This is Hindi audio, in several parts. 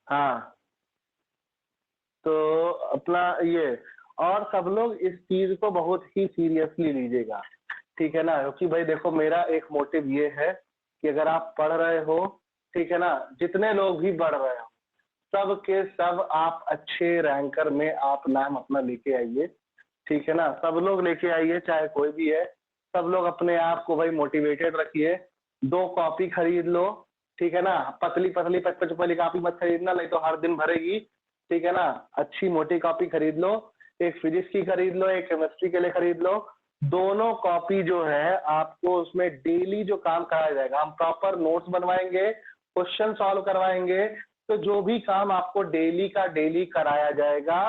हाँ, तो अपना ये, और सब लोग इस चीज़ को बहुत ही सीरियसली लीजिएगा, ठीक है ना? क्योंकि भाई देखो मेरा एक मोटिव ये है कि अगर आप पढ़ रहे हो, ठीक है ना? जितने लोग भी बढ़ रहे हो, सब के सब आप अच्छे रैंकर में आप नाम अपना लेके आइए, ठीक है ना? सब लोग लेके आइए चाहे कोई भी है, सब लोग अपने आप को भाई मोटिवेटेड रखिए, 2 कॉपी खरीद लो, ठीक है ना? पतली-पतली 55 वाली कॉपी मत खरीदना नहीं तो हर दिन भरेगी, ठीक है ना? अच्छी मोटी कॉपी खरीद लो, एक फिजिक्स की खरीद लो, एक केमिस्ट्री के लिए खरीद लो। दोनों कॉपी जो है आपको उसमें डेली जो काम कराया जाएगा, हम प्रॉपर नोट्स बनवाएँगे, क्वेश्चन सॉल्व करवाएँगे, तो जो भी काम आपको डेली का डेली कराया जाएगा,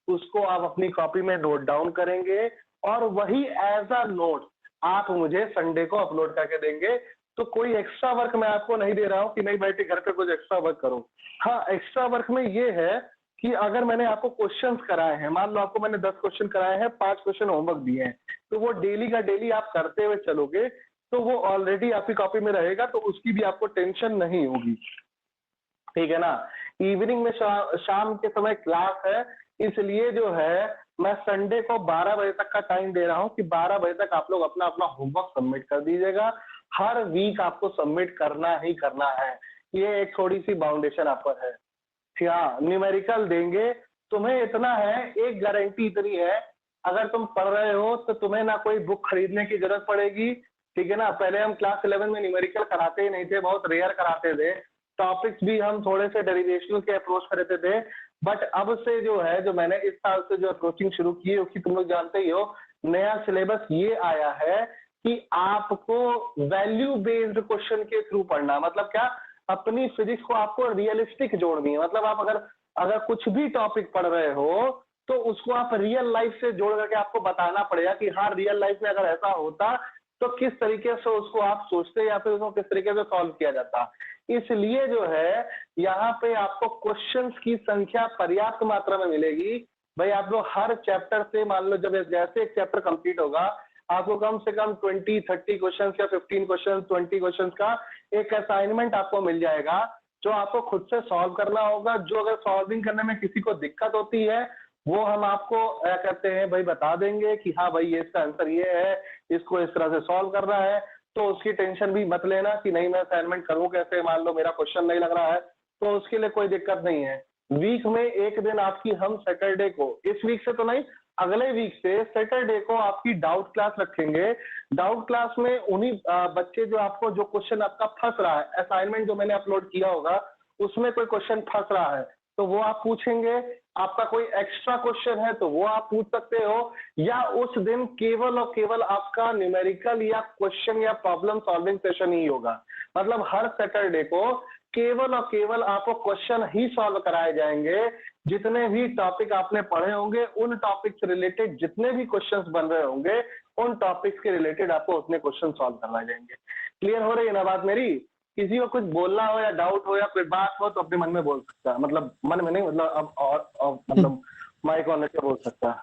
उसको आप अपनी कॉपी में नोट डाउन करेंगे और वही एज़ अ नोट आप मुझे संडे को अपलोड करके देंगे। तो कोई एक्स्ट्रा वर्क मैं आपको नहीं दे रहा हूँ कि नहीं बैठ के घर पे कुछ एक्स्ट्रा वर्क करो। हाँ, एक्स्ट्रा वर्क में ये है कि अगर मैंने आपको क्वेश्चन्स कराए हैं, मान लो आपको मैंने 10 क्वेश्चन कराए हैं, 5 क्वेश्चन होमवर्क दिए हैं, तो वो डेली का डेली आप करते हुए चलोगे, तो वो ऑलरेडी आपकी कॉपी में रहेगा, तो उसकी भी आपको टेंशन नहीं होगी। ठीक है ना? इवनिंग में शाम के समय क्लास है, इसलिए जो है मैं संडे को 12 बजे तक का टाइम दे रहा हूँ कि 12 बजे तक आप लोग अपना-अपना होमवर्क सबमिट कर दीजिएगा। हर वीक आपको सबमिट करना ही करना है। ये एक थोड़ी-सी बाउंडेशन आप पर है। कि हाँ, न्यूमेरिकल देंगे, तुम्हें इतना है, एक गारंटी इतनी है, अगर तुम पढ़ रहे हो तो तुम्हें ना कोई बुक खरीदने की ज़रूरत पड़ेगी, ठीक है ना? पहले हम क्लास 11 में न्यूमेरिकल कराते ही नहीं थे, बहुत रेयर कराते थे। टॉपिक्स भी हम थोड़े से डेरिवेशनल के अप्रोच करते थे, बट अब से जो है, जो मैंने इस साल से जो अप्रोचिंग शुरू की है, क्योंकि तुम लोग जानते ही हो, नया सिलेबस ये आया है कि आपको वैल्यू बेस्ड क्वेश्चन के थ्रू पढ़ना मतलब क्या? अपनी फिजिक्स को आपको रियलिस्टिक जोड़नी है। मतलब आप अगर अगर कुछ भी टॉपिक पढ़ रहे हो, तो उसको आप रियल लाइफ से जोड़ करके आपको बताना पड़ेगा कि हाँ, रियल लाइफ में अगर ऐसा होता, तो किस तरीके से उसको आप सोचते या फिर उसको किस तरीके से सॉल्व किया जाता। इसलिए जो है, यहाँ पे आपको क्वेश्चंस की संख्या पर्याप्त मात्रा में मिलेगी। भाई आप लोग हर चैप्टर से मान लो जब जैसे एक चैप्टर कंप्लीट होगा, आपको कम से कम 20-30 क्वेश्चंस या 15 क्वेश्चंस, 20 क्वेश्चंस का एक असाइनमेंट आपको मिल जाएगा, जो आपको खुद से सॉल्व करना होगा। जो अगर सॉल्विंग करने में किसी को दिक्कत होती है, वो हम आपको क्या कहते हैं भाई बता देंगे कि हाँ भाई ये इसका आंसर ये है, इसको इस तरह से सॉल्व करना है। तो उसकी टेंशन भी मत लेना कि नहीं मैं असाइनमेंट करूँ कैसे, मान लो मेरा क्वेश्चन नहीं लग रहा है, तो उसके लिए कोई दिक्कत नहीं है। वीक में 1 दिन आपकी हम सैटरडे को, इस वीक से तो नहीं, अगले वीक से सैटरडे को आपकी डाउट क्लास रखेंगे। डाउट क्लास में उन्हीं बच्चे जो आपको जो क्वेश्चन आपका फंस रहा है, असाइनमेंट जो मैंने अपलोड किया होगा, उसमें कोई क्वेश्चन फंस रहा है, तो वो आप पूछेंगे। आपका कोई एक्स्ट्रा क्वेश्चन है तो वो आप पूछ सकते हो, या उस दिन केवल और केवल आपका न्यूमेरिकल या क्वेश्चन या प्रॉब्लम सॉल्विंग सेशन ही होगा। मतलब हर सैटरडे को केवल और केवल आपको क्वेश्चन ही सॉल्व कराए जाएंगे। जितने भी टॉपिक आपने पढ़े होंगे, उन टॉपिक से रिलेटेड जितने भी क्वेश्चंस बन रहे होंगे, उन टॉपिक्स के रिलेटेड आपको उतने क्वेश्चन सॉल्व करवाए जाएंगे। क्लियर हो रही है ना बात मेरी? किसी को कुछ बोलना हो या डाउट हो या कोई बात हो तो अपने मन में बोल सकता है, मतलब मन में नहीं, मतलब अब और मतलब माइक ऑन करके बोल सकता है।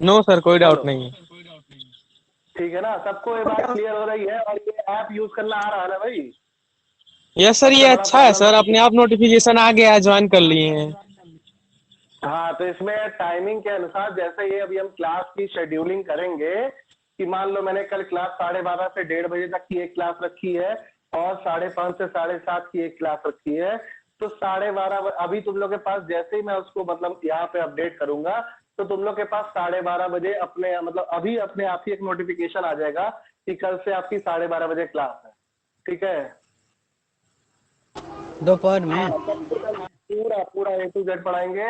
नो सर, कोई डाउट हेलो, नहीं है। ठीक है ना? सबको ये बात क्लियर हो रही है और ये ऐप यूज करना आ रहा है ना भाई? यस सर, ये सबसे बड़ा अच्छा है प्रॉब्लम सर, था। अपने आप नोटिफिकेशन आ गया, ज्वाइन कर लिए हैं। हाँ, तो इसमें टाइमिंग के अनुसार जैसे ये अभी हम क्लास की शेड्यूलिंग करेंगे कि मान लो मैंने कल क्लास 12:30 से 1:30 बजे तक की एक क्लास रखी है और 5:30 से 7:30 की एक क्लास रखी है, तो 12:30 अभी तुम लोग के पास जैसे ही मैं उसको मतलब यहाँ पे अपडेट करूंगा, तो तुम लोग के पास 12:30 बजे अपने मतलब अभी अपने आप ही एक नोटिफिकेशन आ जाएगा कि कल से आपकी 12:30 बजे क्लास है। ठीक है? दोपहर में। हाँ, पूरा पूरा ए टू जेड पढ़ाएंगे।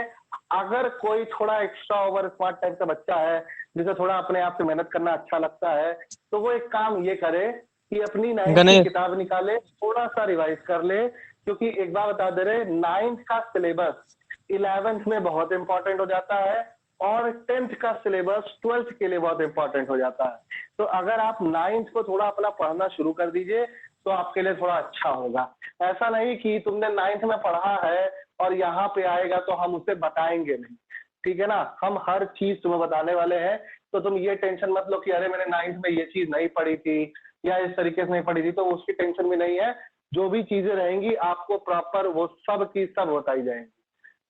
अगर कोई थोड़ा एक्स्ट्रा ओवर स्मार्ट टाइप का बच्चा है, जिसे थोड़ा अपने आप से मेहनत करना अच्छा लगता है, तो वो एक काम ये करे कि अपनी 9th की गणेश। किताब निकाले, थोड़ा सा रिवाइज कर ले, क्योंकि एक बार बता दे रहे 9th का सिलेबस 11th में बहुत इंपॉर्टेंट हो जाता है और 10th का सिलेबस 12th के लिए बहुत इंपॉर्टेंट हो जाता है। तो अगर आप 9th को थोड़ा अपना पढ़ना शुरू कर दीजिए, तो आपके लिए थोड़ा अच्छा होगा। ऐसा नहीं कि तुमने 9th में पढ़ा है और यहाँ पे आएगा तो हम उसे बताएंगे नहीं, ठीक है ना? हम हर चीज तुम्हें बताने वाले हैं, तो तुम ये टेंशन मत लो कि अरे मैंने 9th में ये चीज नहीं पढ़ी थी या इस तरीके से नहीं पढ़ी थी, तो उसकी टेंशन भी नहीं है। जो भी चीजें रहेंगी आपको प्रॉपर वो सब की सब बताई जाएंगी,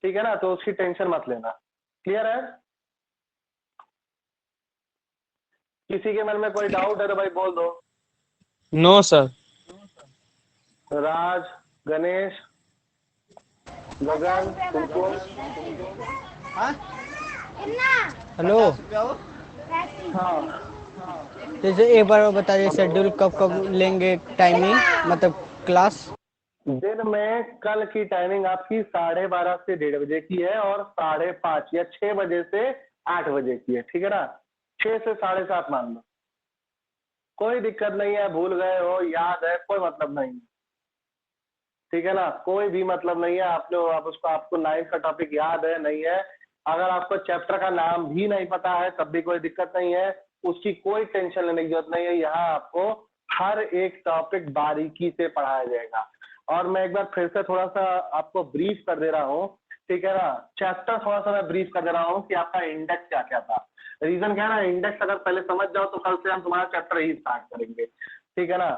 ठीक है ना, तो उसकी टेंशन मत लेना। क्लियर है? किसी के मन में कोई डाउट है तो भाई बोल दो। No sir. राज, गणेश, गगन, तुमको? हेलो, हाँ, जैसे एक बार और बताइए शेड्यूल कब कब लेंगे, टाइमिंग मतलब क्लास। दिन में कल की टाइमिंग आपकी 12:30 से 1:30 की है और 5:30 या 6 बजे से 8 बजे की है, ठीक है ना। 6 से 7:30 मान लो, कोई दिक्कत नहीं है, भूल गए हो याद है कोई मतलब नहीं, ठीक है ना, कोई भी मतलब नहीं है। आप उसको आपको 9th का टॉपिक याद है नहीं है, अगर आपको चैप्टर का नाम भी नहीं पता है तब भी कोई दिक्कत नहीं है, उसकी कोई टेंशन लेने की जरूरत नहीं है। यहाँ आपको हर एक टॉपिक बारीकी से पढ़ाया जाएगा। और मैं एक बार फिर से थोड़ा सा आपको ब्रीफ कर दे रहा हूँ, ठीक है ना, चैप्टर थोड़ा सा मैं ब्रीफ कर दे रहा हूँ कि आपका इंडेक्स क्या क्या था। रीजन क्या है ना, इंडेक्स अगर पहले समझ जाओ तो कल से हम तुम्हारा चैप्टर ही स्टार्ट करेंगे, ठीक है ना।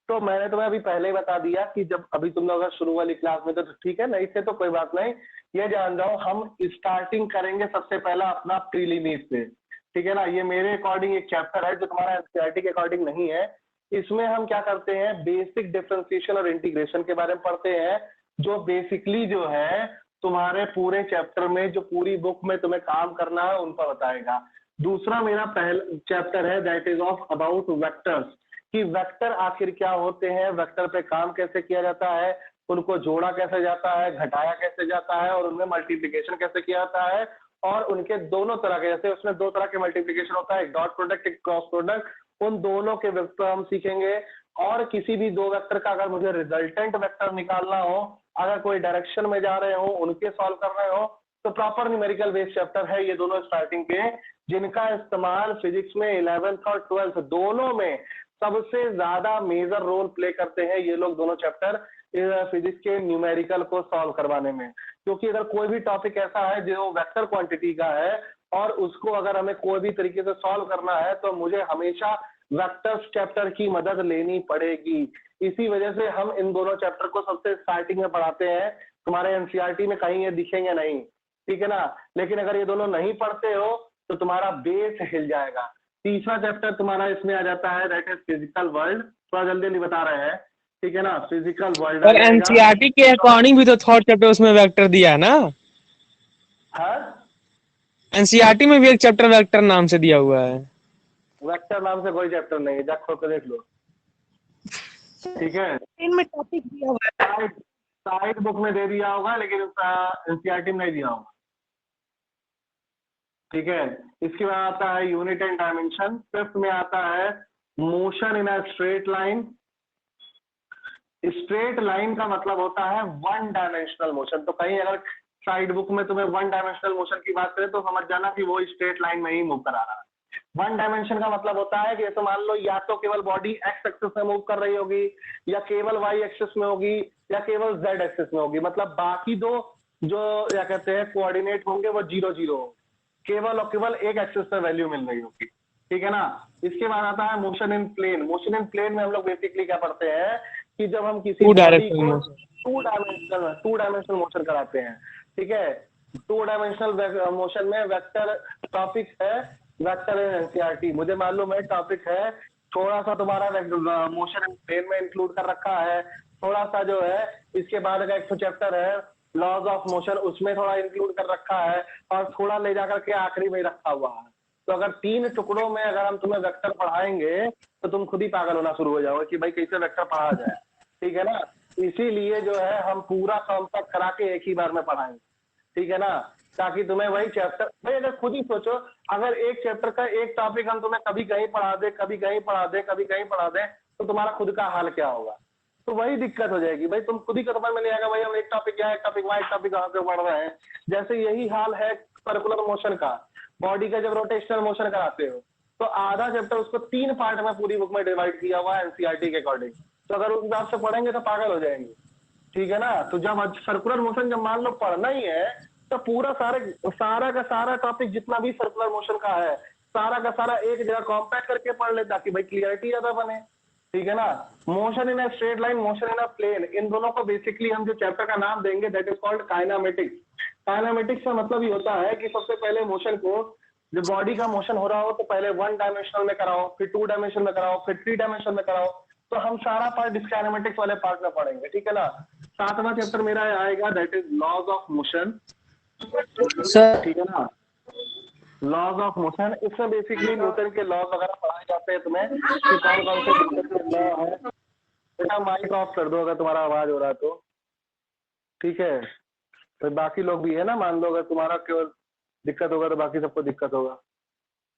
तो मैंने तुम्हें अभी पहले ही बता दिया कि जब अभी तुम लोग अगर शुरू वाली क्लास में तो ठीक है, नहीं थे तो कोई बात नहीं। ये जान जाओ हम स्टार्टिंग करेंगे सबसे पहला अपना प्रीलिमिस से, ठीक है ना। ये मेरे अकॉर्डिंग एक चैप्टर है जो तुम्हारा एनसीईआरटी के अकॉर्डिंग नहीं है। इसमें हम क्या करते हैं, बेसिक डिफरेंशिएशन और इंटीग्रेशन के बारे में पढ़ते हैं, जो बेसिकली जो है तुम्हारे पूरे चैप्टर में, जो पूरी बुक में तुम्हें काम करना है उन पर बताएगा। दूसरा मेरा पहला चैप्टर है that is of about vectors, कि वेक्टर आखिर क्या होते हैं, वेक्टर पे काम कैसे किया जाता है, उनको जोड़ा कैसे जाता है, घटाया कैसे जाता है और उनमें मल्टीप्लिकेशन कैसे किया जाता है। और उनके दोनों तरह के, जैसे उसमें दो तरह के मल्टीप्लिकेशन होता है, एक डॉट प्रोडक्ट एक क्रॉस प्रोडक्ट, उन दोनों के वेक्टर हम सीखेंगे। और किसी भी दो वेक्टर का अगर मुझे रिजल्टेंट वेक्टर निकालना हो, अगर कोई डायरेक्शन में जा रहे हो, उनके सॉल्व कर रहे हो, तो प्रॉपर न्यूमेरिकल बेस्ड चैप्टर है ये दोनों स्टार्टिंग के, जिनका इस्तेमाल फिजिक्स में 11th और 12th दोनों में सबसे ज्यादा मेजर रोल प्ले करते हैं ये लोग दोनों चैप्टर फिजिक्स के न्यूमेरिकल को सॉल्व करवाने में। क्योंकि अगर कोई भी टॉपिक ऐसा है जो वेक्टर क्वांटिटी का है और उसको अगर हमें कोई भी तरीके से सॉल्व करना है तो मुझे हमेशा वेक्टर्स चैप्टर की मदद लेनी पड़ेगी। इसी वजह से हम इन दोनों चैप्टर को सबसे स्टार्टिंग में पढ़ाते हैं। तुम्हारे एनसीईआरटी में कहीं ये दिखेंगे नहीं, ठीक है ना। लेकिन अगर ये दोनों नहीं पढ़ते हो तो तुम्हारा बेस हिल जाएगा। तीसरा चैप्टर तुम्हारा इसमें आ जाता है दैट इज फिजिकल वर्ल्ड, थोड़ा जल्दी जल्दी बता रहे हैं, ठीक है ना। फिजिकल वर्ल्ड आ पर जाएगा। एनसीईआरटी के अकॉर्डिंग भी तो थर्ड चैप्टर उसमें वेक्टर दिया है ना। हाँ, एनसीईआरटी में भी एक चैप्टर वेक्टर नाम से दिया हुआ है। वेक्टर नाम से कोई चैप्टर नहीं है, जा खोल के देख लो, ठीक है। इनमें टॉपिक दिया हुआ है। साइड साइड बुक में दे दिया होगा लेकिन एनसीईआरटी में नहीं दिया होगा, ठीक है। इसके बाद आता है यूनिट एंड डायमेंशन। फिफ्थ में आता है motion in a straight line. Straight line का मतलब होता है वन डायमेंशनल मोशन। तो कहीं अगर साइड बुक में तुम्हें वन डायमेंशनल मोशन की बात करें तो समझ जाना कि वो स्ट्रेट लाइन में ही मूव करा रहा है। वन डायमेंशन का मतलब होता है कि जैसे मान लो या तो केवल बॉडी एक्स एक्सिस में मूव कर रही होगी, या केवल वाई एक्सिस में होगी, या केवल जेड एक्सिस में होगी। मतलब बाकी दो जो क्या कहते हैं कोऑर्डिनेट होंगे वो 0 0 होंगे, केवल और केवल एक एक्सिस पे वैल्यू मिल रही होगी, ठीक है ना। इसके बाद आता है motion in plane. Motion in plane में हम लोग बेसिकली क्या पढ़ते हैं कि जब हम किसी टू बॉडी डायरेक्शनल को मोशन। टू डायमेंशनल मोशन कराते हैं, ठीक है। टू डायमेंशनल मोशन में वेक्टर टॉपिक है, वेक्टर इन एनसीईआरटी मुझे मालूम है टॉपिक है। थोड़ा सा तुम्हारा मोशन इन प्लेन में इंक्लूड कर रखा है, थोड़ा सा जो है इसके बाद का एक तो चैप्टर है लॉज ऑफ मोशन, उसमें थोड़ा इंक्लूड कर रखा है, और थोड़ा ले जाकर के आखिरी में रखा हुआ है। तो अगर 3 टुकड़ों में अगर हम तुम्हें वेक्टर पढ़ाएंगे तो तुम खुद ही पागल होना शुरू हो जाओगे कि भाई कैसे वेक्टर पढ़ा जाए, ठीक है ना। इसीलिए जो है हम पूरा कॉम्पैक्ट करा के एक ही बार में पढ़ाएंगे, ठीक है ना, ताकि तुम्हें वही चैप्टर, भाई अगर खुद ही सोचो अगर एक चैप्टर का एक टॉपिक हम तुम्हें कभी कहीं पढ़ा दे, कभी कहीं पढ़ा दे, कभी कहीं पढ़ा दे, तो तुम्हारा खुद का हाल क्या होगा। तो वही दिक्कत हो जाएगी भाई, तुम खुद ही समझ में नहीं आएगा भाई हम एक टॉपिक यहाँ, एक टॉपिक वहाँ, एक टॉपिक कहाँ से पढ़ रहे हैं। जैसे यही हाल है सर्कुलर मोशन का। बॉडी का जब रोटेशनल मोशन कराते हो तो आधा चैप्टर उसको 3 पार्ट में पूरी बुक में डिवाइड किया हुआ है एनसीईआरटी के अकॉर्डिंग। तो अगर उस हिसाब से पढ़ेंगे तो पागल हो जाएंगे, ठीक है ना। तो जब सर्कुलर मोशन जब मान लो पढ़ना ही है तो पूरा सारा का सारा टॉपिक जितना भी सर्कुलर मोशन का है सारा का सारा एक जगह कॉम्पैक्ट करके पढ़ ले ताकि भाई क्लियरिटी ज्यादा बने, ठीक है ना। Motion in a straight line, motion in a plane, इन दोनों को बेसिकली हम जो चैप्टर का नाम देंगे that is called kinematics. Kinematics का मतलब ये होता है कि सबसे पहले मोशन को, जब बॉडी का मोशन हो रहा हो तो पहले 1 डायमेंशनल में कराओ, फिर 2 डायमेंशन में कराओ, फिर 3 डायमेंशन में कराओ। तो हम सारा पार्ट इस काइनामेटिक्स वाले पार्ट में पढ़ेंगे, ठीक है ना। 7वां चैप्टर मेरा आएगा that is laws of motion, sir ठीक है ना। लॉज ऑफ मोशन, इसमें बेसिकली न्यूटन के लॉज वगैरह पढ़ाए जाते हैं तुम्हें कि कौन कौन से न्यूटन के लॉ है। बेटा माइक ऑफ कर दो अगर तुम्हारा आवाज हो रहा है तो, ठीक है। तो बाकी लोग भी है ना, मान लो अगर तुम्हारा केवल दिक्कत होगा तो बाकी सबको दिक्कत होगा,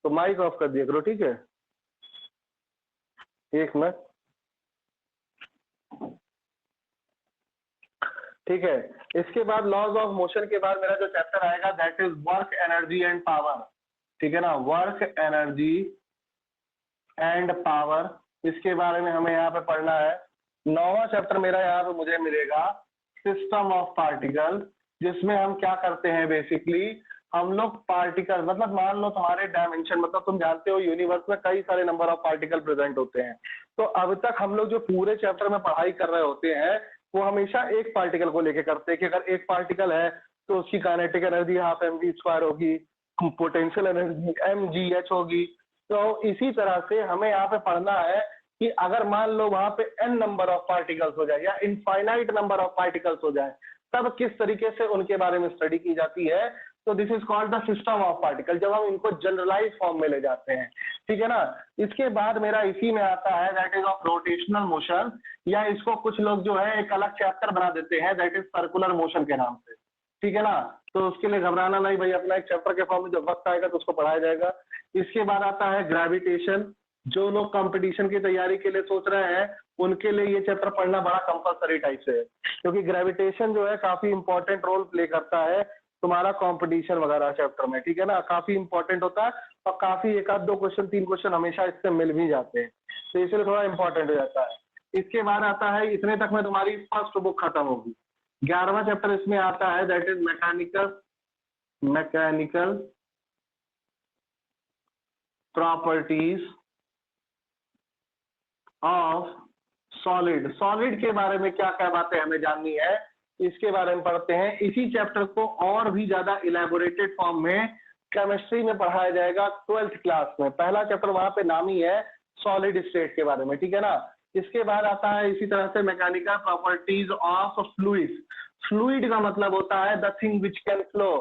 तो माइक ऑफ कर दिया करो, ठीक है। 1 मिनट, ठीक है। इसके बाद लॉज ऑफ मोशन के बाद मेरा जो चैप्टर आएगा that is work energy and power, ठीक है ना। वर्क एनर्जी एंड पावर, इसके बारे में हमें यहाँ पे पढ़ना है। 9वां चैप्टर मेरा यहाँ पे मुझे मिलेगा सिस्टम ऑफ पार्टिकल, जिसमें हम क्या करते हैं बेसिकली, हम लोग पार्टिकल, मतलब मान लो तुम्हारे डायमेंशन, मतलब तुम जानते हो यूनिवर्स में कई सारे नंबर ऑफ पार्टिकल प्रेजेंट होते हैं। तो अब तक हम लोग जो पूरे चैप्टर में पढ़ाई कर रहे होते हैं वो हमेशा एक पार्टिकल को लेके करते हैं कि अगर एक पार्टिकल है तो उसकी काइनेटिक एनर्जी हाफ mv² होगी, पोटेंशियल एनर्जी mgh होगी। तो इसी तरह से हमें यहाँ पे पढ़ना है कि अगर मान लो वहां पे n नंबर ऑफ पार्टिकल्स हो जाए या इनफाइनाइट नंबर ऑफ पार्टिकल्स हो जाए, तब किस तरीके से उनके बारे में स्टडी की जाती है। तो this is called the system of particle, जब हम इनको जनरलाइज फॉर्म में ले जाते हैं, ठीक है ना। इसके बाद मेरा इसी में आता है that is of rotational motion, या इसको कुछ लोग जो है एक अलग चैप्टर बना देते हैं दैट इज सर्कुलर मोशन के नाम से, ठीक है ना। तो उसके लिए घबराना नहीं भाई, अपना एक चैप्टर के फॉर्म में जब वक्त आएगा तो उसको पढ़ाया जाएगा। इसके बाद आता है ग्रेविटेशन, जो लोग कंपटीशन की तैयारी के लिए सोच रहे हैं उनके लिए ये चैप्टर पढ़ना बड़ा कंपलसरी टाइप से है, क्योंकि ग्रेविटेशन जो है काफी इंपॉर्टेंट रोल प्ले करता है तुम्हारा कंपटीशन वगैरह चैप्टर में, ठीक है ना। काफी इंपॉर्टेंट होता है और काफी 1-2 क्वेश्चन 3 क्वेश्चन हमेशा इससे मिल भी जाते हैं, तो इसलिए थोड़ा इंपॉर्टेंट हो जाता है। इसके बाद आता है, इतने तक में तुम्हारी फर्स्ट बुक खत्म होगी। 11वां चैप्टर इसमें आता है that is mechanical properties of solid. Solid के बारे में क्या क्या बातें हमें जाननी है इसके बारे में पढ़ते हैं। इसी चैप्टर को और भी ज्यादा इलेबोरेटेड फॉर्म में केमिस्ट्री में पढ़ाया जाएगा 12th क्लास में। पहला चैप्टर वहां पे नाम ही है सॉलिड स्टेट के बारे में, ठीक है ना। इसके बाद आता है इसी तरह से mechanical properties of fluid. Fluid का मतलब होता है the thing which can flow,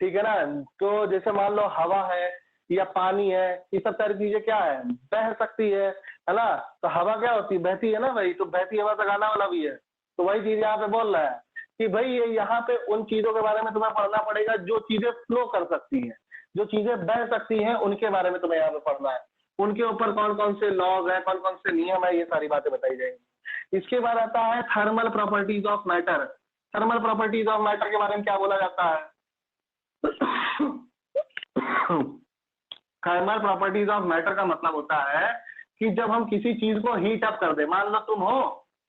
ठीक है ना। तो जैसे मान लो हवा है या पानी है, ये सब सारी चीजें क्या है, बह सकती है ना। तो हवा क्या होती है, बहती है ना भाई, तो बहती हवा से गाना वाला भी है। तो वही चीज यहाँ पे बोल रहा है कि भाई ये यहाँ पे उन चीजों के बारे में तुम्हें पढ़ना पड़ेगा जो चीजें फ्लो कर सकती हैं, जो चीजें बह सकती हैं, उनके बारे में तुम्हें यहाँ पे पढ़ना है। उनके ऊपर कौन कौन से लॉज है, कौन कौन से नियम है, ये सारी बातें बताई जाएंगी। इसके बाद आता है thermal properties of matter. Thermal properties of matter के बारे में क्या बोला जाता है थर्मल प्रॉपर्टीज ऑफ मैटर का मतलब होता है कि जब हम किसी चीज को हीट अप कर दे, मान लो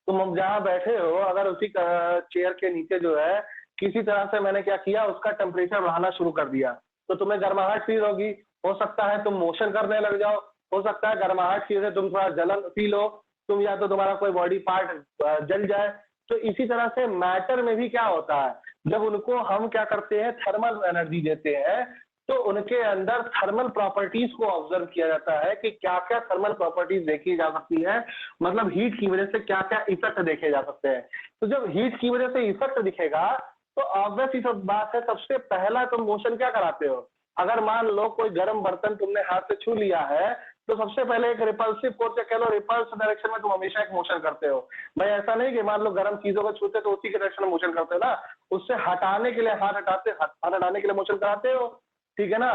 तुम जहां बैठे हो, अगर उसी चेयर के नीचे जो है किसी तरह से मैंने क्या किया, उसका टेम्परेचर बढ़ाना शुरू कर दिया, तो तुम्हें गर्माहट फील होगी। हो सकता है तुम मोशन करने लग जाओ, हो सकता है गर्माहट की वजह से तुम थोड़ा जलन फील हो, तुम या तो तुम्हारा कोई बॉडी पार्ट जल जाए। तो इसी तरह से मैटर में भी क्या होता है, जब उनको हम क्या करते हैं, थर्मल एनर्जी देते हैं, तो उनके अंदर थर्मल प्रॉपर्टीज को ऑब्जर्व किया जाता है कि क्या क्या थर्मल प्रॉपर्टीज देखी जा सकती है, मतलब हीट की वजह से क्या क्या इफेक्ट देखे जा सकते हैं। तो जब हीट की वजह से इफेक्ट दिखेगा तो ऑब्वियस ही सब बात है, सबसे पहला तुम मोशन क्या कराते हो। अगर मान लो कोई गर्म बर्तन तुमने हाथ से छू लिया है, तो सबसे पहले एक रिपल्सिव फोर्स या कह लो रिपल्स डायरेक्शन में तुम हमेशा एक मोशन करते हो। भाई ऐसा नहीं कि मान लो गर्म चीजों को छूते तो उसी के डायरेक्शन में मोशन करते हो ना, उससे हटाने के लिए हाथ हटाने के लिए मोशन कराते हो, ठीक है ना।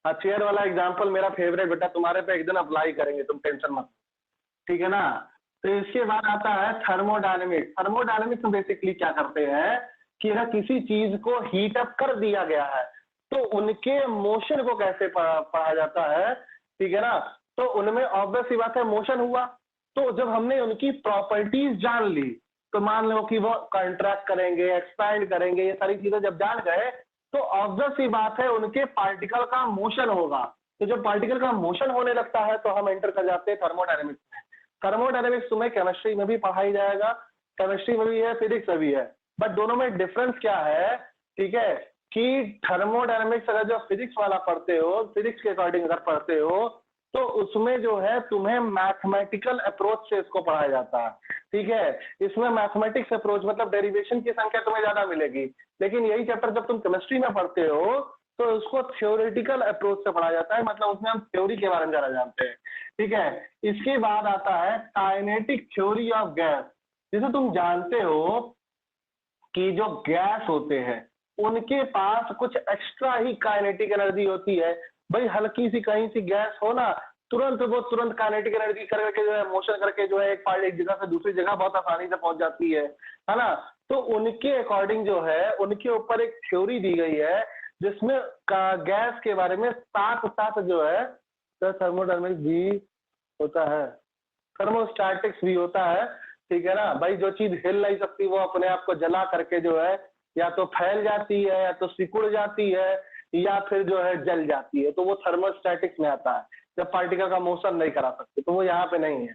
हाँ, चेयर वाला एग्जांपल मेरा फेवरेट बेटा, तुम्हारे पे एक दिन अप्लाई करेंगे, तुम टेंशन मत, ठीक है ना। तो इसके बाद आता है थर्मोडायनेमिक्स। थर्मोडायनेमिक्स में बेसिकली क्या करते हैं कि अगर किसी चीज को हीट अप कर दिया गया है तो उनके मोशन को कैसे पढ़ा जाता है, ठीक है ना। तो उनमें ऑब्वियस सी बात है मोशन हुआ, तो जब हमने उनकी प्रॉपर्टीज जान ली, तो मान लो कि वो कंट्रैक्ट करेंगे, एक्सपैंड करेंगे, ये सारी चीजें जब जान गए तो ऑब्वियस सी बात है उनके पार्टिकल का मोशन होगा। तो जब पार्टिकल का मोशन होने लगता है तो हम एंटर कर जाते हैं थर्मोडायनेमिक्स में। थर्मोडायनेमिक्स तुम्हें केमिस्ट्री में भी पढ़ाई जाएगा, केमिस्ट्री में भी है, फिजिक्स में भी है, बट दोनों में डिफरेंस क्या है, ठीक है, कि थर्मोडायनेमिक्स अगर जो फिजिक्स वाला पढ़ते हो, फिजिक्स के अकॉर्डिंग अगर पढ़ते हो, तो उसमें जो है तुम्हें मैथमेटिकल अप्रोच से इसको पढ़ाया जाता है, ठीक है। इसमें मैथमेटिक्स अप्रोच मतलब डेरिवेशन की संख्या तुम्हें ज्यादा मिलेगी, लेकिन यही चैप्टर जब तुम केमिस्ट्री में पढ़ते हो तो उसको थ्योरेटिकल अप्रोच से पढ़ा जाता है, मतलब उसमें हम थ्योरी के बारे में ज्यादा जानते हैं, ठीक है। इसके बाद आता है काइनेटिक थ्योरी ऑफ गैस। जैसे तुम जानते हो कि जो गैस होते हैं उनके पास कुछ एक्स्ट्रा ही काइनेटिक एनर्जी होती है। भाई हल्की सी कहीं सी गैस हो ना, तुरंत काइनेटिक एनर्जी करके जो है मोशन करके जो है एक जगह से दूसरी जगह बहुत आसानी से पहुंच जाती है ना। तो उनके अकॉर्डिंग जो है उनके ऊपर एक थ्योरी दी गई है जिसमें गैस के बारे में साथ साथ जो है थर्मोडायनेमिक्स भी होता है, थर्मोस्टैटिक्स भी होता है, ठीक है ना। भाई जो चीज हिल नहीं सकती वो अपने आप को जला करके जो है या तो फैल जाती है या तो सिकुड़ जाती है या फिर जो है जल जाती है, तो वो थर्मोस्टैटिक्स में आता है। जब पार्टिकल का मोशन नहीं करा सकते तो वो यहाँ पे नहीं है,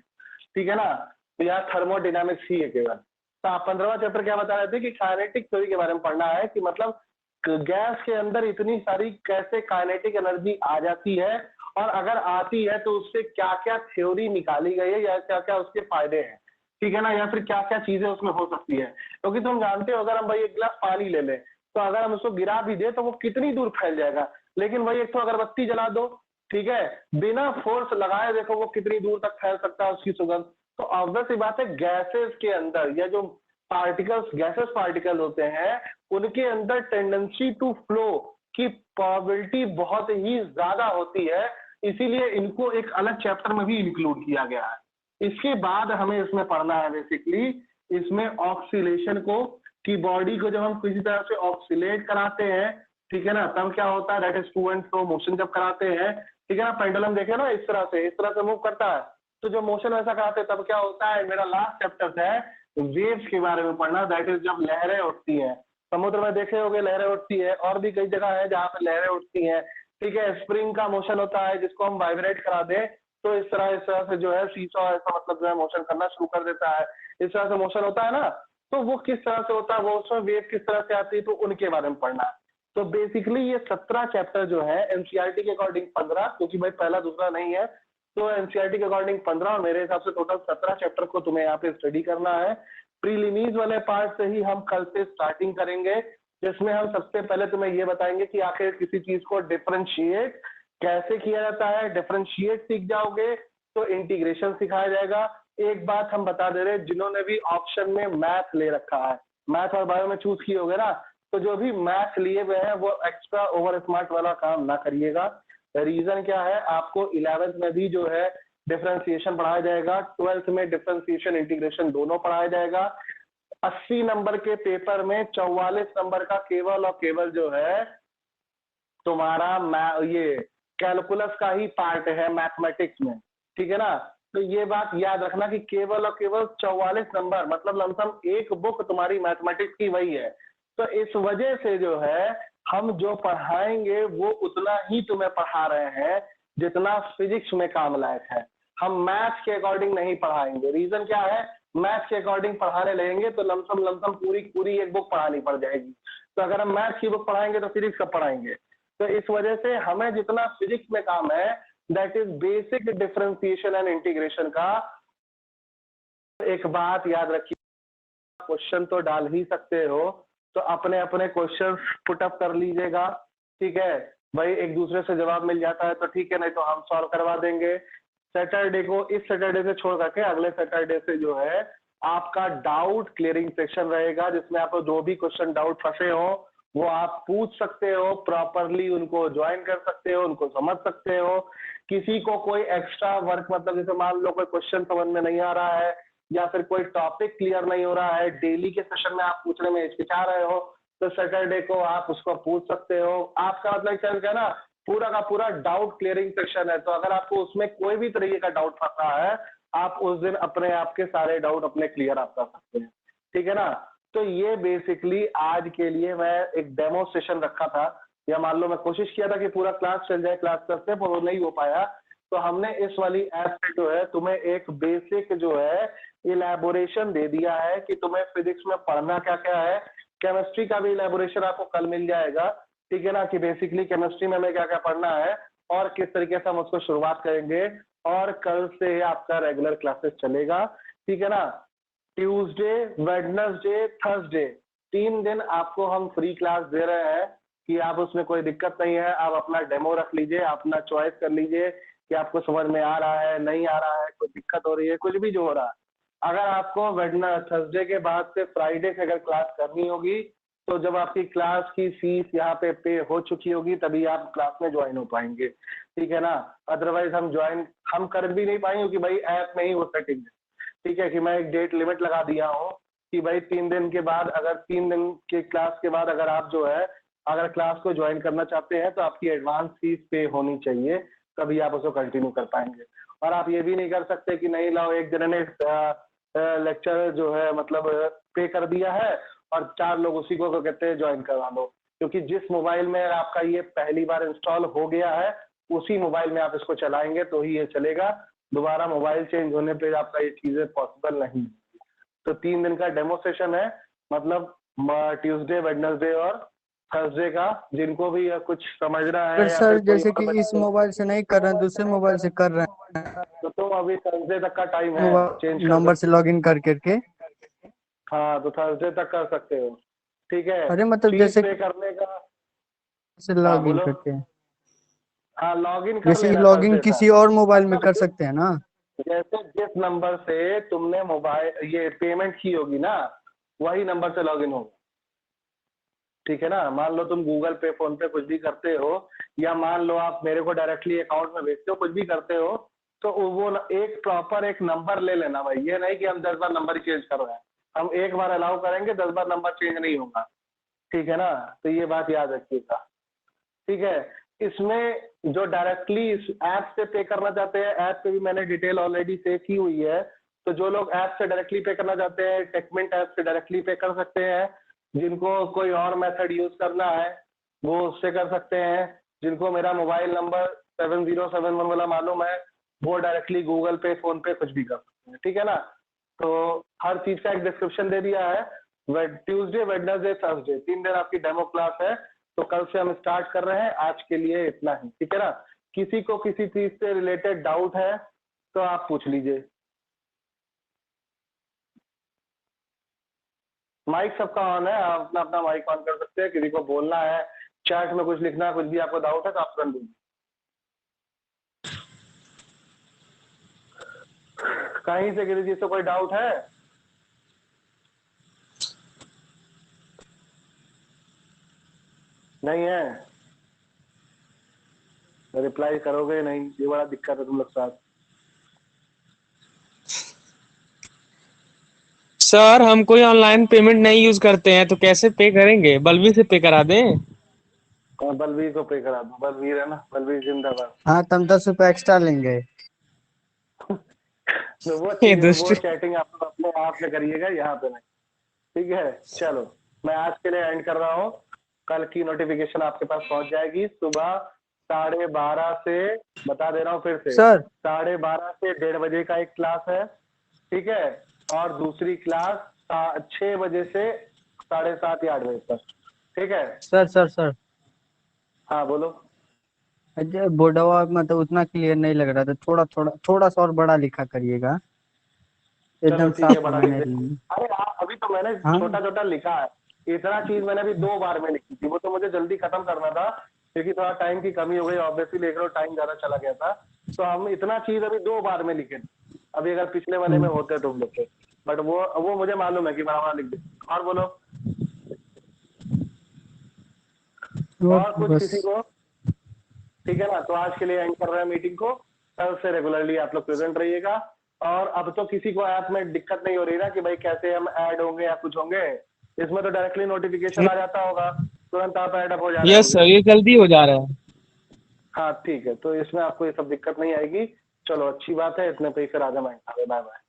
ठीक है ना। तो यहाँ थर्मोडायनामिक्स ही है केवल। तो आप 15वां चैप्टर क्या बता रहे थे कि काइनेटिक थ्योरी के बारे में पढ़ना है, कि मतलब गैस के अंदर इतनी सारी कैसे काइनेटिक एनर्जी आ जाती है और अगर आती है तो उससे क्या क्या थ्योरी निकाली गई है या क्या क्या उसके फायदे हैं, ठीक है ना, या फिर क्या क्या चीजें उसमें हो सकती है। क्योंकि तुम जानते हो अगर हम भाई एक गिलास पानी ले लें तो अगर हम उसको गिरा भी दे तो वो कितनी दूर फैल जाएगा, लेकिन भाई एक तो अगरबत्ती जला दो, ठीक है, बिना फोर्स लगाए देखो वो कितनी दूर तक फैल सकता है उसकी सुगंध। तो ऑब्वियस सी बात है गैसेस के अंदर या जो पार्टिकल्स गैसेस पार्टिकल होते हैं उनके अंदर टेंडेंसी टू फ्लो की प्रोबेबिलिटी बहुत ही ज्यादा होती है, इसीलिए इनको एक अलग चैप्टर में भी इंक्लूड किया गया है। इसके बाद हमें इसमें पढ़ना है बेसिकली इसमें ऑक्सीलेशन को, कि बॉडी को जब हम किसी तरह से ऑक्सीलेट कराते हैं, ठीक है ना, तब क्या होता है, that is to and fro motion जब कराते हैं, ठीक है ना, पेंडुलम देखे ना इस तरह से मूव करता है, तो जब मोशन वैसा कराते हैं तब क्या होता है। मेरा लास्ट चैप्टर है वेव्स के बारे में पढ़ना, दैट इज जब लहरें उठती हैं, समुद्र में देखे होगे लहरें उठती है, और भी कई जगह है जहाँ पे लहरें उठती हैं, ठीक है। स्प्रिंग का मोशन होता है जिसको हम वाइब्रेट करा दें तो इस तरह से जो है सीसॉ ऐसा मतलब जो है मोशन करना शुरू कर देता है, इस तरह से मोशन होता है ना। तो वो किस तरह से होता है, वो उसमें वेव किस तरह से आती है, तो उनके बारे में पढ़ना है। तो बेसिकली ये 17 चैप्टर जो है एनसीईआरटी के अकॉर्डिंग 15, क्योंकि भाई पहला दूसरा नहीं है, तो एनसीईआरटी के अकॉर्डिंग 15 और मेरे हिसाब से टोटल 17 चैप्टर को तुम्हें यहाँ पे स्टडी करना है। प्रीलिमीज वाले पार्ट से ही हम कल से स्टार्टिंग करेंगे, जिसमें हम सबसे पहले तुम्हें ये बताएंगे कि आखिर किसी चीज को डिफरेंशिएट कैसे किया जाता है। डिफरेंशिएट सीख जाओगे तो इंटीग्रेशन सिखाया जाएगा। एक बात हम बता दे रहे हैं, जिन्होंने भी ऑप्शन में मैथ ले रखा है, मैथ और बायो में चूज किए होगे ना, तो जो भी मैथ लिए हुए हैं वो एक्स्ट्रा ओवर स्मार्ट वाला काम ना करिएगा। रीजन क्या है, आपको 11th में भी जो है डिफरेंशिएशन पढ़ाया जाएगा, 12th में डिफरेंशिएशन इंटीग्रेशन दोनों पढ़ाया जाएगा। 80 नंबर के पेपर में 44 नंबर का केवल और केवल जो है तुम्हारा ये कैलकुलस का ही पार्ट है मैथमेटिक्स में, ठीक है ना। तो ये बात याद रखना कि केवल और केवल 44 नंबर मतलब लमसम एक बुक तुम्हारी मैथमेटिक्स की वही है। तो इस वजह से जो है हम जो पढ़ाएंगे वो उतना ही तुम्हें पढ़ा रहे हैं जितना फिजिक्स में काम लायक है। हम मैथ्स के अकॉर्डिंग नहीं पढ़ाएंगे। रीजन क्या है, मैथ्स के अकॉर्डिंग पढ़ाने लगेंगे तो लमसम पूरी एक बुक पढ़ानी पड़ जाएगी। तो अगर हम मैथ्स की बुक पढ़ाएंगे तो फिजिक्स कब पढ़ाएंगे। तो इस वजह से हमें जितना फिजिक्स में काम है that is basic differentiation and integration का। एक बात याद रखिए, क्वेश्चन तो डाल ही सकते हो, तो अपने अपने क्वेश्चन पुट अप कर लीजिएगा, ठीक है भाई। एक दूसरे से जवाब मिल जाता है तो ठीक है, नहीं तो हम सॉल्व करवा देंगे। सैटरडे को, इस सैटरडे से छोड़ करके अगले सैटरडे से जो है आपका डाउट क्लियरिंग सेक्शन रहेगा, जिसमें आपको जो भी क्वेश्चन डाउट फंसे हो वो आप पूछ सकते हो, प्रॉपरली उनको ज्वाइन कर सकते हो, उनको समझ सकते हो। किसी को कोई एक्स्ट्रा वर्क मतलब जैसे मान लो कोई क्वेश्चन समझ में नहीं आ रहा है या फिर कोई टॉपिक क्लियर नहीं हो रहा है, डेली के सेशन में आप पूछने में हिचकिचा रहे हो, तो सैटरडे को आप उसको पूछ सकते हो। आपका मतलब क्या है ना, पूरा का पूरा डाउट क्लियरिंग सेक्शन है। तो अगर आपको उसमें कोई भी तरीके का डाउट फंसा है, आप उस दिन अपने आप के सारे डाउट अपने क्लियर आप कर सकते हैं, ठीक है ना। तो ये बेसिकली आज के लिए मैं एक डेमो सेशन रखा था या मान लो मैं कोशिश किया था कि पूरा क्लास चल जाए क्लास करते, पर वो नहीं हो पाया, तो हमने इस वाली ऐप से जो है तुम्हें एक बेसिक जो है इलेबोरेशन दे दिया है कि तुम्हें फिजिक्स में पढ़ना क्या क्या है। केमिस्ट्री का भी इलेबोरेशन आपको कल मिल जाएगा, ठीक है ना, कि बेसिकली केमिस्ट्री में हमें क्या क्या पढ़ना है और किस तरीके से हम उसको शुरुआत करेंगे। और कल से आपका रेगुलर क्लासेस चलेगा, ठीक है ना। ट्यूसडे, वेडनेसडे, थर्सडे 3 दिन आपको हम फ्री क्लास दे रहे हैं कि आप उसमें कोई दिक्कत नहीं है, आप अपना डेमो रख लीजिए, अपना चॉइस कर लीजिए कि आपको समझ में आ रहा है नहीं आ रहा है, कोई दिक्कत हो रही है, कुछ भी जो हो रहा है। अगर आपको थर्सडे के बाद से फ्राइडे से अगर क्लास करनी होगी, तो जब आपकी क्लास की फीस यहाँ पे हो चुकी होगी तभी आप क्लास में ज्वाइन हो पाएंगे, ठीक है ना। अदरवाइज हम कर भी नहीं पाएंगे क्योंकि भाई ऐप में ही वो सेटिंग है, ठीक है, कि मैं एक डेट लिमिट लगा दिया हूँ कि भाई 3 दिन के बाद, अगर 3 दिन के क्लास के बाद अगर आप जो है अगर क्लास को ज्वाइन करना चाहते हैं तो आपकी एडवांस फीस पे होनी चाहिए, तभी आप उसको कंटिन्यू कर पाएंगे। और आप ये भी नहीं कर सकते कि नहीं लाओ एक जने ने लेक्चर जो है मतलब पे कर दिया है और 4 लोग उसी को कहते हैं ज्वाइन करवा लो, क्योंकि जिस मोबाइल में आपका ये पहली बार इंस्टॉल हो गया है उसी मोबाइल में आप इसको चलाएंगे तो ही ये चलेगा। दोबारा मोबाइल चेंज होने पे आपका ये चीजें पॉसिबल नहीं। तो 3 दिन का डेमो सेशन है, मतलब ट्यूसडे, वेडनेसडे और थर्सडे का। जिनको भी कुछ समझना पर है या सर फिर कोई जैसे कि इस मोबाइल से नहीं कर रहे हैं, दूसरे मोबाइल से कर रहे हैं, तो तुम अभी थर्सडे तक का टाइम है, चेंज मोबाइल कर नंबर से सकते हो। लॉगिन कर करके। हाँ, तो थर्सडे तक कर सकते हो, ठीक है। अरे मतलब फीस जैसे पे करने का, से हाँ लॉगिन बोलो। करके, हाँ, लॉगिन कर जैसे लेना लॉगिन थर्सडे किसी तक। और मोबाइल में मतलब कर सकते हैं ना। जैसे जिस नंबर से तुमने मोबाइल ये पेमेंट की होगी ना, वही नंबर से लॉगिन होगा, ठीक है ना। मान लो तुम गूगल पे, फोन पे कुछ भी करते हो, या मान लो आप मेरे को डायरेक्टली अकाउंट में भेजते हो, कुछ भी करते हो, तो वो एक प्रॉपर एक नंबर ले लेना भाई। ये नहीं कि हम 10 बार नंबर ही चेंज कर रहे हैं, हम एक बार अलाउ करेंगे, 10 बार नंबर चेंज नहीं होगा, ठीक है ना। तो ये बात याद रखिएगा, ठीक है। इसमें जो डायरेक्टली इस ऐप से पे करना चाहते हैं, ऐप पे भी मैंने डिटेल ऑलरेडी सेव की हुई है, तो जो लोग ऐप से डायरेक्टली पे करना चाहते हैं टेकमिंट ऐप से डायरेक्टली पे कर सकते हैं। जिनको कोई और मेथड यूज करना है वो उससे कर सकते हैं। जिनको मेरा मोबाइल नंबर 7071 वाला मालूम है वो डायरेक्टली गूगल पे, फोन पे कुछ भी कर सकते हैं, ठीक है ना। तो हर चीज का एक डिस्क्रिप्शन दे दिया है। ट्यूसडे, वेडनेसडे, थर्सडे 3 दिन आपकी डेमो क्लास है। तो कल से हम स्टार्ट कर रहे हैं, आज के लिए इतना ही, ठीक है ना। किसी को किसी चीज से रिलेटेड डाउट है तो आप पूछ लीजिए। माइक सबका ऑन है, आप अपना अपना माइक ऑन कर सकते हैं। किसी को बोलना है, चैट में कुछ लिखना है, कुछ भी आपको डाउट है तो आप कर लीजिए। कहीं से किसी चीज से कोई डाउट है? नहीं है? रिप्लाई करोगे नहीं, ये बड़ा दिक्कत है तुम लोग साथ। सर हम कोई ऑनलाइन पेमेंट नहीं यूज करते हैं तो कैसे पे करेंगे? बलवी से पे करा दें? और बलवीर को पे करा दो, बलवीर है ना, बलवीर जिंदाबाद। हाँ, तो हम 10 रुपये एक्स्ट्रा लेंगे। तो वो ये चीज, वो दुष्ट। चैटिंग आप अपने आप में करिएगा, यहाँ पे नहीं, ठीक है। चलो, मैं आज के लिए एंड कर रहा हूँ। कल की नोटिफिकेशन आपके पास पहुंच जाएगी सुबह 12:30 से। बता दे रहा हूँ फिर से, सर 12:30 से 1:30 का एक क्लास है, ठीक है। और दूसरी क्लास 6 बजे से 7:30 या 8 बजे तक, ठीक है। सर हाँ बोलो। अजय बोर्डवा मतलब उतना क्लियर नहीं लग रहा था, थोड़ा सा और बड़ा लिखा करिएगा, चलो एकदम ठीक है, साफ बड़ा होना लिख नहीं दे। चाहिए। अरे अभी तो मैंने हाँ। छोटा छोटा लिखा है। इतना चीज मैंने अभी 2 बार में लिखी थी, वो तो मुझे जल्दी खत्म करना था क्योंकि थोड़ा टाइम की कमी हो गई, ऑब्वियसली देख रहे हो टाइम ज्यादा चला गया था। तो हम इतना चीज अभी 2 बार में लिखे थे। अभी अगर पिछले वाले में होते तुम लोग के, बट वो मुझे मालूम है कि बड़ा लिख दे। और बोलो, और और कुछ बस। किसी को? ठीक है ना, तो आज के लिए एंड कर रहे हैं मीटिंग को। कल से रेगुलरली आप लोग प्रेजेंट रहिएगा। और अब तो किसी को ऐप में दिक्कत नहीं हो रही ना कि भाई कैसे हम ऐड होंगे या कुछ होंगे। इसमें तो डायरेक्टली नोटिफिकेशन आ जाता होगा, तुरंत आप ऐड अप हो जा रहे यस होंगे। सर, ये जल्दी हो जा रहा है। हाँ ठीक है, तो इसमें आपको ये सब दिक्कत नहीं आएगी। चलो अच्छी बात है, इतने पे ही फिर आ जाए। Bye bye.